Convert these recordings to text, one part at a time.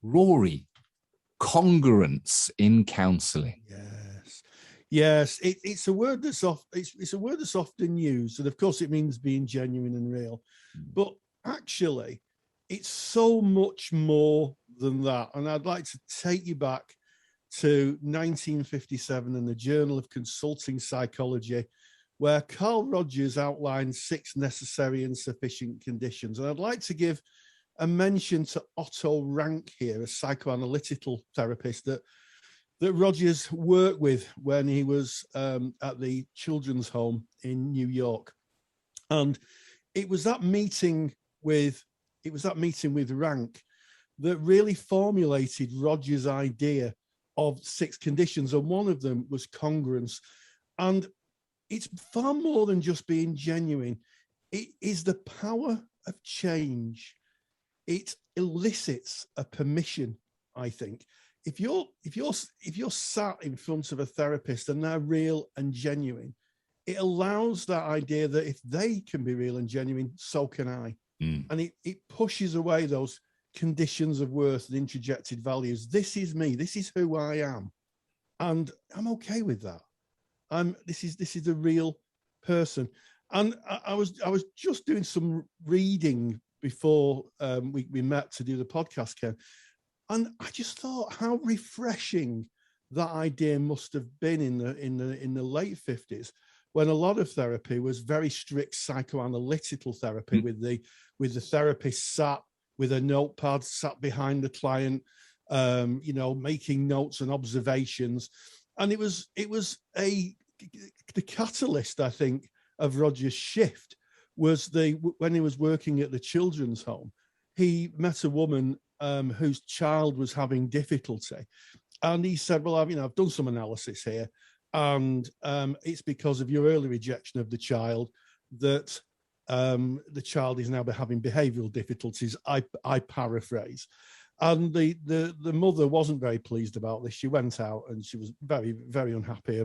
Rory, congruence in counselling. Yes, it's a word that's it's a word that's often used, and of course it means being genuine and real, but actually it's so much more than that. And I'd like to take you back to 1957 in the Journal of Consulting Psychology, where Carl Rogers outlined 6 necessary and sufficient conditions. And I'd like to give a mention to Otto Rank here, a psychoanalytical therapist that Rogers worked with when he was at the children's home in New York. And it was that meeting with Rank that really formulated Rogers' idea of 6 conditions. And one of them was congruence. And it's far more than just being genuine. It is the power of change. It elicits a permission, I think. If you're sat in front of a therapist and they're real and genuine, it allows that idea that if they can be real and genuine, so can I. And it pushes away those conditions of worth and interjected values. This is me. This is who I am, and I'm okay with that. This is a real person. And I was just doing some reading before we met to do the podcast, Ken. And I just thought how refreshing that idea must have been in the late 50s, when a lot of therapy was very strict psychoanalytical therapy, with the therapist sat with a notepad, sat behind the client, making notes and observations. And it was the catalyst, I think, of Roger's shift was when he was working at the children's home. He met a woman whose child was having difficulty, and he said, "Well, I've done some analysis here, and it's because of your early rejection of the child that the child is now having behavioural difficulties." I paraphrase, and the mother wasn't very pleased about this. She went out and she was very, very unhappy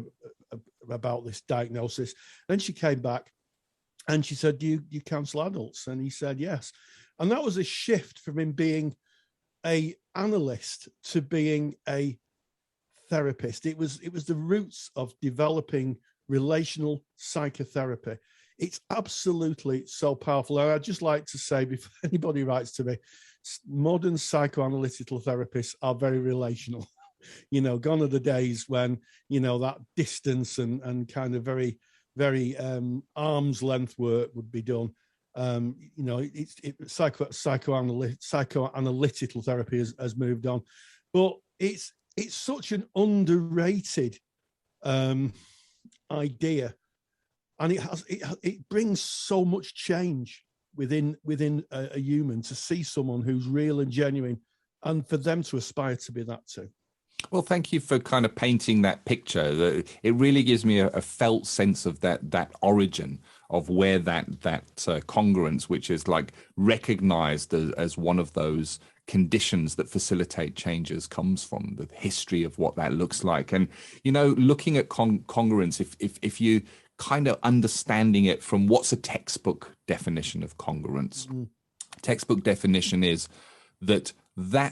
about this diagnosis. Then she came back and she said, "Do you counsel adults?" And he said yes. And that was a shift from him being a analyst to being a therapist. It was the roots of developing relational psychotherapy. It's absolutely so powerful. And I'd just like to say, before anybody writes to me, modern psychoanalytical therapists are very relational. Gone are the days when, that distance and kind of very, very arm's length work would be done. Psychoanalytical therapy has moved on, but it's such an underrated idea, and it brings so much change within a human to see someone who's real and genuine, and for them to aspire to be that too. Well, thank you for kind of painting that picture. It really gives me a felt sense of that origin of where that congruence, which is like recognized as one of those conditions that facilitate changes, comes from, the history of what that looks like. And, looking at congruence, if you kind of understanding it from what's a textbook definition of congruence, textbook definition is that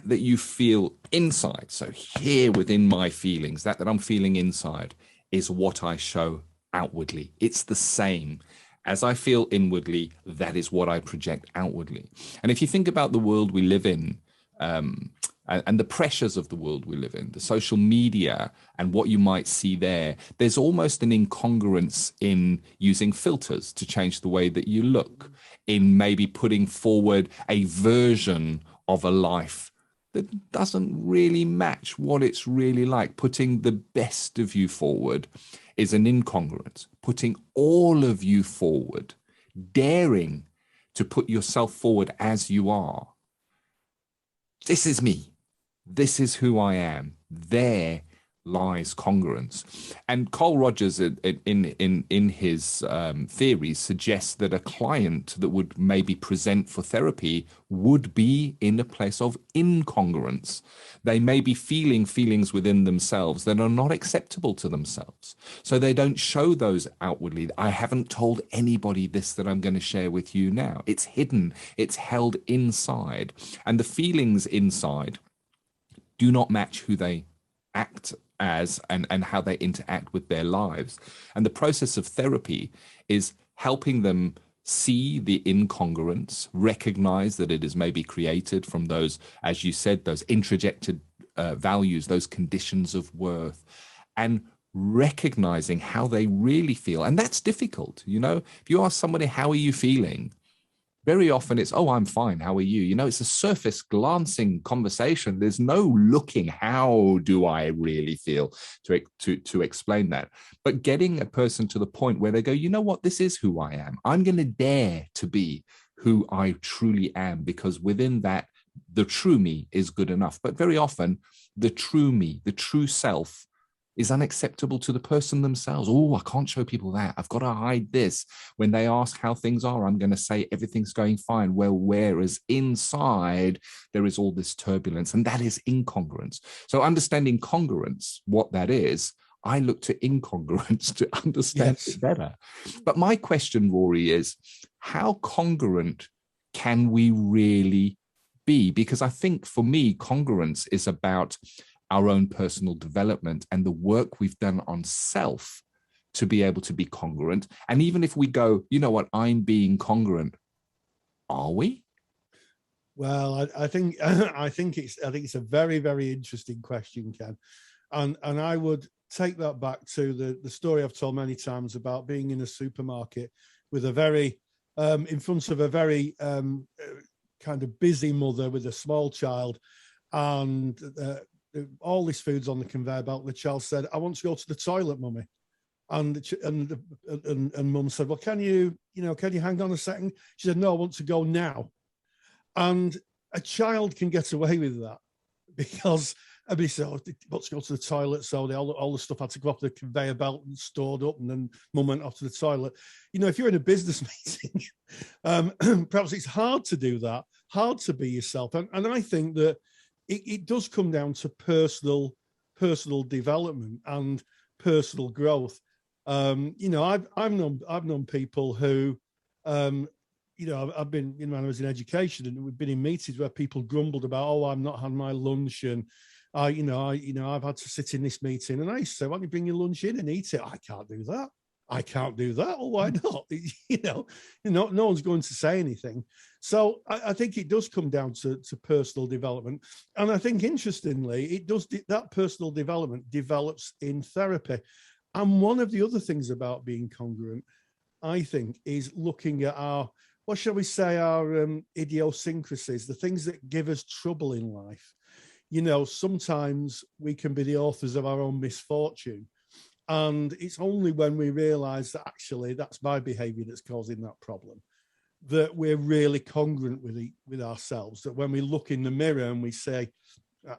you feel inside. So here within my feelings, that I'm feeling inside is what I show outwardly. It's the same. As I feel inwardly, that is what I project outwardly. And if you think about the world we live in, and the pressures of the world we live in, the social media and what you might see there's almost an incongruence in using filters to change the way that you look, in maybe putting forward a version of a life that doesn't really match what it's really like. Putting the best of you forward is an incongruence. Putting all of you forward, daring to put yourself forward as you are. This is me. This is who I am. There lies congruence. And Carl Rogers in his theories suggests that a client that would maybe present for therapy would be in a place of incongruence. They may be feeling feelings within themselves that are not acceptable to themselves. So they don't show those outwardly. I haven't told anybody this that I'm going to share with you now. It's hidden. It's held inside. And the feelings inside do not match who they act as and how they interact with their lives. And the process of therapy is helping them see the incongruence, recognize that it is maybe created from those, as you said, those introjected values, those conditions of worth, and recognizing how they really feel. And that's difficult. If you ask somebody, how are you feeling? Very often it's, oh, I'm fine. How are you? It's a surface glancing conversation. There's no looking, how do I really feel, to explain that. But getting a person to the point where they go, you know what, this is who I am. I'm going to dare to be who I truly am, because within that, the true me is good enough. But very often the true me, the true self, is unacceptable to the person themselves. Oh, I can't show people that. I've got to hide this. When they ask how things are, I'm going to say everything's going fine. Well, whereas inside there is all this turbulence, and that is incongruence. So understanding congruence, what that is, I look to incongruence to understand it better. But my question, Rory, is how congruent can we really be? Because I think for me, congruence is about our own personal development and the work we've done on self to be able to be congruent. And even if we go, you know what, I'm being congruent, are we? Well, I think it's a very, very interesting question, Ken. And I would take that back to the story I've told many times about being in a supermarket with a very in front of a very kind of busy mother with a small child, and all this food's on the conveyor belt. The child said, I want to go to the toilet, mummy. And mum said, well, can you hang on a second? She said, no, I want to go now. And a child can get away with that because everybody said, oh, wants to go to the toilet. So all the stuff had to go off the conveyor belt and stored up, and then mum went off to the toilet. If you're in a business meeting, perhaps it's hard to do that, hard to be yourself. And I think that it does come down to personal development and personal growth. I've known people who, I've been, when I was in education, and we've been in meetings where people grumbled about, oh, I've not had my lunch, and I've had to sit in this meeting, and I used to say, why don't you bring your lunch in and eat it? I can't do that. Oh, why not? No one's going to say anything. So I think it does come down to personal development. And I think, interestingly, that personal development develops in therapy. And one of the other things about being congruent, I think, is looking at our idiosyncrasies, the things that give us trouble in life. Sometimes we can be the authors of our own misfortune. And it's only when we realize that actually that's my behavior that's causing that problem, that we're really congruent with ourselves, that when we look in the mirror and we say,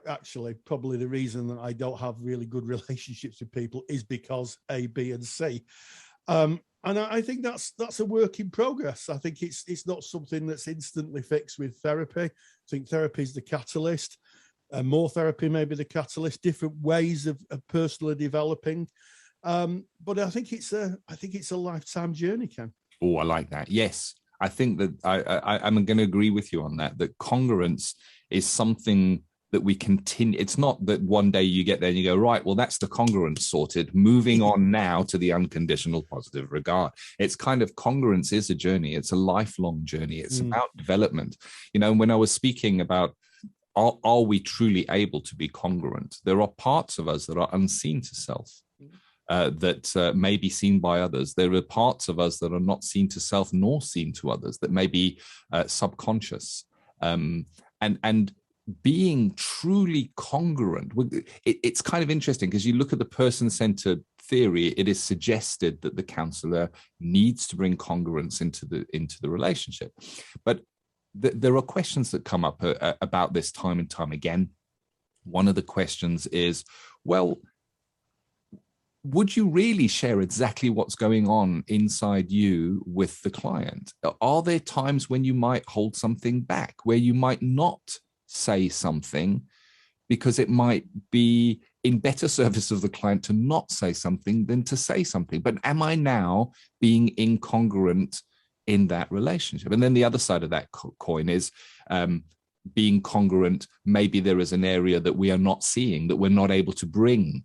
actually, probably the reason that I don't have really good relationships with people is because A, B, and C. And I think that's a work in progress. I think it's not something that's instantly fixed with therapy. I think therapy is the catalyst. More therapy may be the catalyst, different ways of personally developing. But I think it's a lifetime journey, Ken. Oh, I like that. Yes, I think that I'm going to agree with you on that. That congruence is something that we continue. It's not that one day you get there and you go, right, well, that's the congruence sorted. Moving on now to the unconditional positive regard. It's kind of, congruence is a journey. It's a lifelong journey. It's about development. When I was speaking about, are we truly able to be congruent? There are parts of us that are unseen to self. That may be seen by others. There are parts of us that are not seen to self nor seen to others, that may be subconscious. And being truly congruent, it's kind of interesting because you look at the person-centered theory, it is suggested that the counsellor needs to bring congruence into the relationship. But there are questions that come up about this time and time again. One of the questions is, well, would you really share exactly what's going on inside you with the client? Are there times when you might hold something back, where you might not say something because it might be in better service of the client to not say something than to say something? But am I now being incongruent in that relationship? And then the other side of that coin is, being congruent, maybe there is an area that we are not seeing, that we're not able to bring.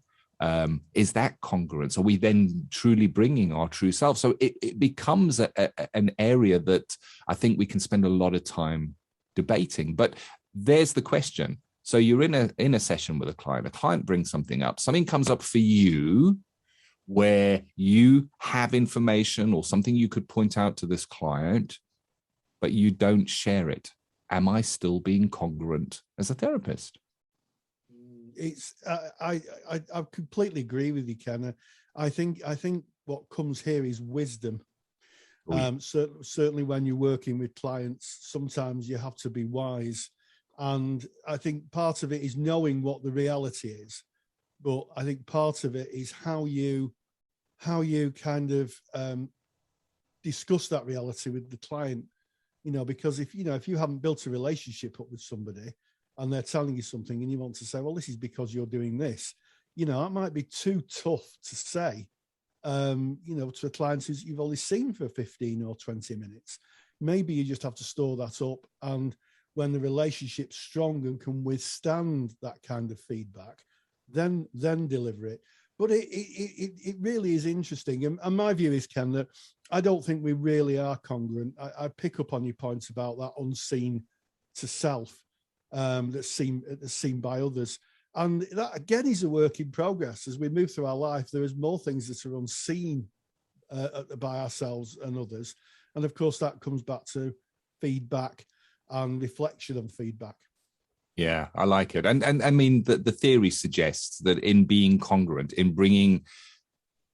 Is that congruence? Are we then truly bringing our true self? So it becomes an area that I think we can spend a lot of time debating. But there's the question. So you're in a session with a client brings something up, something comes up for you where you have information or something you could point out to this client, but you don't share it. Am I still being congruent as a therapist? It's I completely agree with you, Ken. I think what comes here is wisdom. Certainly when you're working with clients, sometimes you have to be wise. And I think part of it is knowing what the reality is. But I think part of it is how you kind of discuss that reality with the client. Because if you haven't built a relationship up with somebody and they're telling you something and you want to say, well, this is because you're doing this, that might be too tough to say, to a client who you've only seen for 15 or 20 minutes. Maybe you just have to store that up. And when the relationship's strong and can withstand that kind of feedback, then deliver it. But it really is interesting. And my view is, Ken, that I don't think we really are congruent. I pick up on your points about that unseen to self that's seen by others. And that, again, is a work in progress. As we move through our life, there is more things that are unseen by ourselves and others. And of course, that comes back to feedback and reflection on feedback. Yeah, I like it. And I mean, the theory suggests that in being congruent, in bringing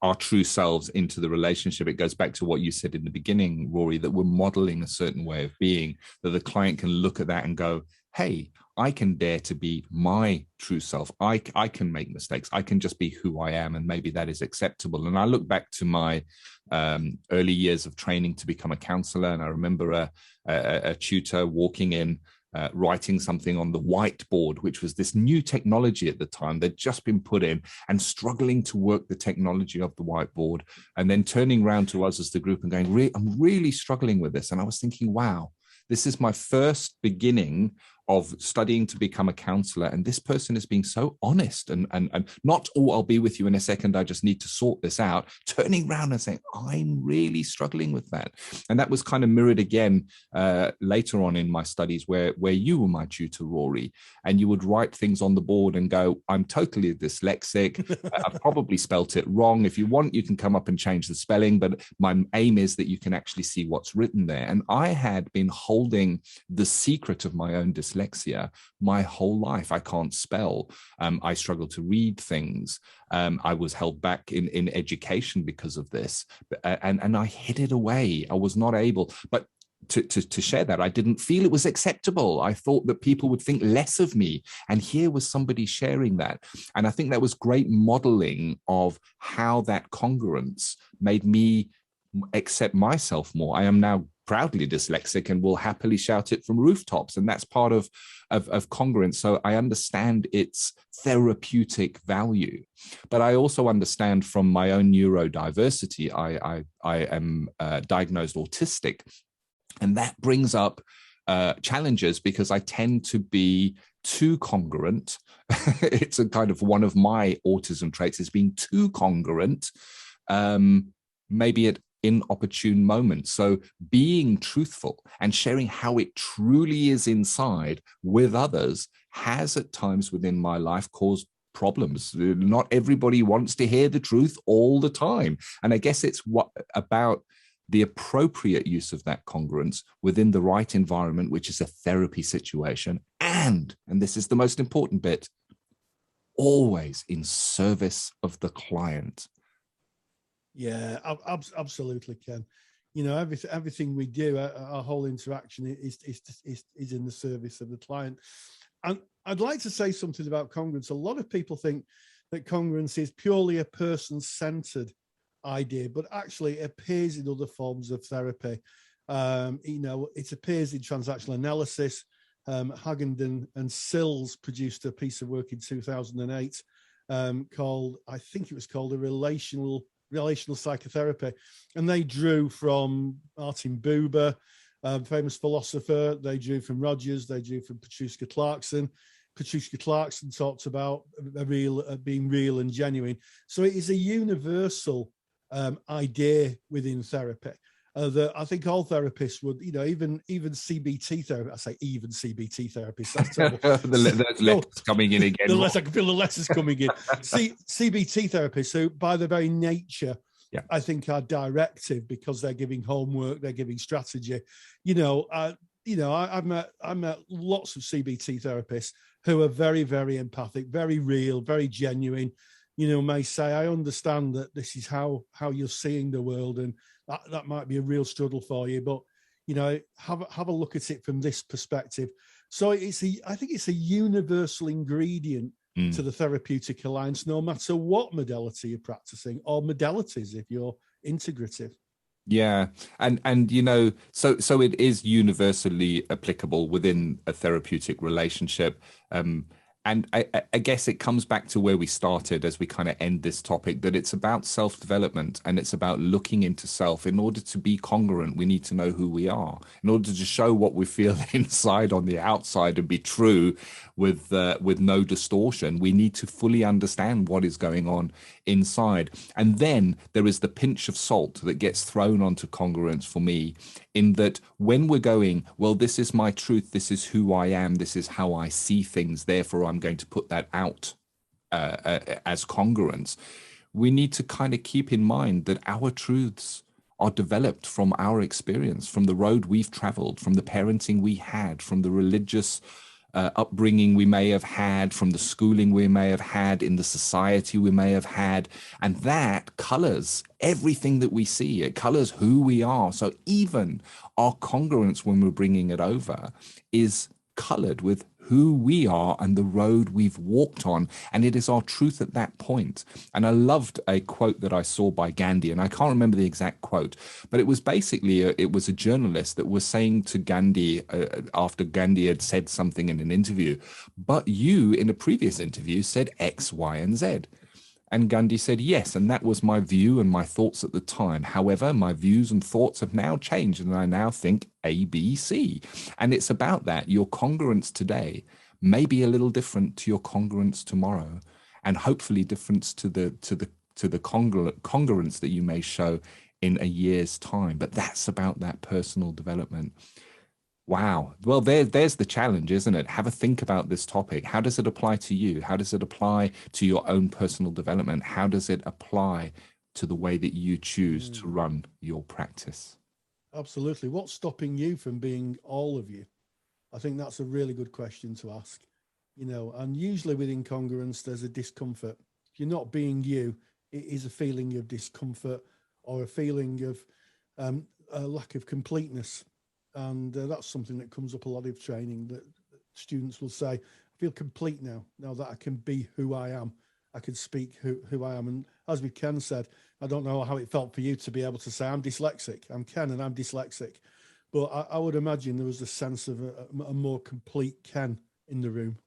our true selves into the relationship, it goes back to what you said in the beginning, Rory, that we're modeling a certain way of being, that the client can look at that and go, hey, I can dare to be my true self. I can make mistakes. I can just be who I am. And maybe that is acceptable. And I look back to my early years of training to become a counselor. And I remember a tutor walking in, writing something on the whiteboard, which was this new technology at the time. They'd just been put in and struggling to work the technology of the whiteboard, and then turning around to us as the group and going, I'm really struggling with this. And I was thinking, wow, this is my first beginning of studying to become a counselor. And this person is being so honest and not, oh, I'll be with you in a second, I just need to sort this out. Turning around and saying, I'm really struggling with that. And that was kind of mirrored again later on in my studies where you were my tutor, Rory, and you would write things on the board and go, I'm totally dyslexic. I've probably spelt it wrong. If you want, you can come up and change the spelling, but my aim is that you can actually see what's written there. And I had been holding the secret of my own dyslexia my whole life. I can't spell. I struggle to read things. I was held back in education because of this, and I hid it away. I was not able, but to share that, I didn't feel it was acceptable. I thought that people would think less of me. And here was somebody sharing that. And I think that was great modeling of how that congruence made me accept myself more. I am now proudly dyslexic and will happily shout it from rooftops. And that's part of congruence. So I understand its therapeutic value, but I also understand from my own neurodiversity, I am diagnosed autistic. And that brings up challenges because I tend to be too congruent. It's a kind of one of my autism traits is being too congruent, maybe at inopportune moments. So being truthful and sharing how it truly is inside with others has at times within my life caused problems. Not everybody wants to hear the truth all the time. And I guess it's about the appropriate use of that congruence within the right environment, which is a therapy situation. And this is the most important bit, always in service of the client. Yeah, absolutely, Ken. Everything we do, our whole interaction is in the service of the client. And I'd like to say something about congruence. A lot of people think that congruence is purely a person-centered idea, but actually it appears in other forms of therapy. It appears in transactional analysis. Hagendon and Sills produced a piece of work in 2008 called, I think it was called, a relational psychotherapy, and they drew from Martin Buber, famous philosopher. They drew from Rogers. They drew from Patricia Clarkson. Patricia Clarkson talked about being real and genuine. So it is a universal idea within therapy. That I think all therapists would, even CBT therapists. I say even CBT therapists. That's terrible. There's letters coming in again. I can feel the letters coming in. CBT therapists, who by their very nature, I think are directive because they're giving homework, they're giving strategy. I've met lots of CBT therapists who are very, very empathic, very real, very genuine. May say, I understand that this is how you're seeing the world, and that might be a real struggle for you, but have a look at it from this perspective. So I think it's a universal ingredient to the therapeutic alliance, no matter what modality you're practicing, or modalities if you're integrative. Yeah. And so it is universally applicable within a therapeutic relationship. And I guess it comes back to where we started as we kind of end this topic, that it's about self-development and it's about looking into self. In order to be congruent, we need to know who we are. In order to show what we feel inside on the outside and be true with no distortion, we need to fully understand what is going on inside. And then there is the pinch of salt that gets thrown onto congruence for me, in that when we're going, well, this is my truth, this is who I am, this is how I see things, therefore I'm going to put that out as congruence, we need to kind of keep in mind that our truths are developed from our experience, from the road we've traveled, from the parenting we had, from the religious upbringing we may have had, from the schooling we may have had, in the society we may have had. And that colors everything that we see. It colors who we are. So even our congruence, when we're bringing it over, is colored with who we are and the road we've walked on, and it is our truth at that point. And I loved a quote that I saw by Gandhi, and I can't remember the exact quote, but it was basically it was a journalist that was saying to Gandhi after Gandhi had said something in an interview, but you in a previous interview said X, Y, and Z. And Gandhi said, yes, and that was my view and my thoughts at the time. However, my views and thoughts have now changed, and I now think A, B, C. And it's about that. Your congruence today may be a little different to your congruence tomorrow, and hopefully different to the congruence that you may show in a year's time. But that's about that personal development. Wow. Well, there's the challenge, isn't it? Have a think about this topic. How does it apply to you? How does it apply to your own personal development? How does it apply to the way that you choose to run your practice? Absolutely. What's stopping you from being all of you? I think that's a really good question to ask. And usually with incongruence, there's a discomfort. If you're not being you, it is a feeling of discomfort or a feeling of a lack of completeness. And that's something that comes up a lot of training, that students will say, I feel complete now that I can be who I am. I can speak who I am. And as we Ken said, I don't know how it felt for you to be able to say, I'm dyslexic. I'm Ken and I'm dyslexic. But I would imagine there was a sense of a more complete Ken in the room.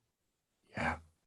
Yeah.